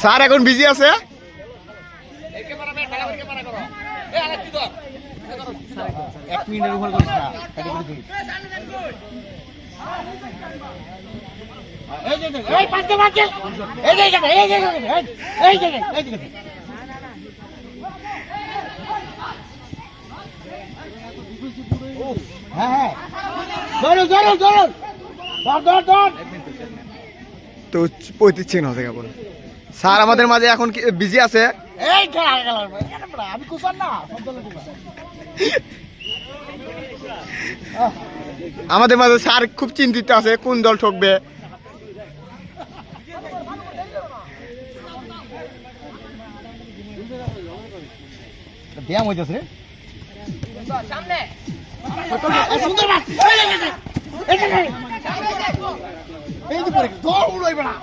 Sir এখন busy আছে। এক মিনিটের উপর করিস না। হ্যাঁ তো 35 সেকেন্ড হতে কেবল। স্যার আমাদের মাঝে এখন বিজি আছে। আমি কুসার না আমাদের মাঝে স্যার খুব চিন্তিত আছে কোন দল ঠকবে। ব্যায়াম হইতেছে রে সামনে সুন্দর মাছ এই যে পড়ে দৌড় উড়াইবে না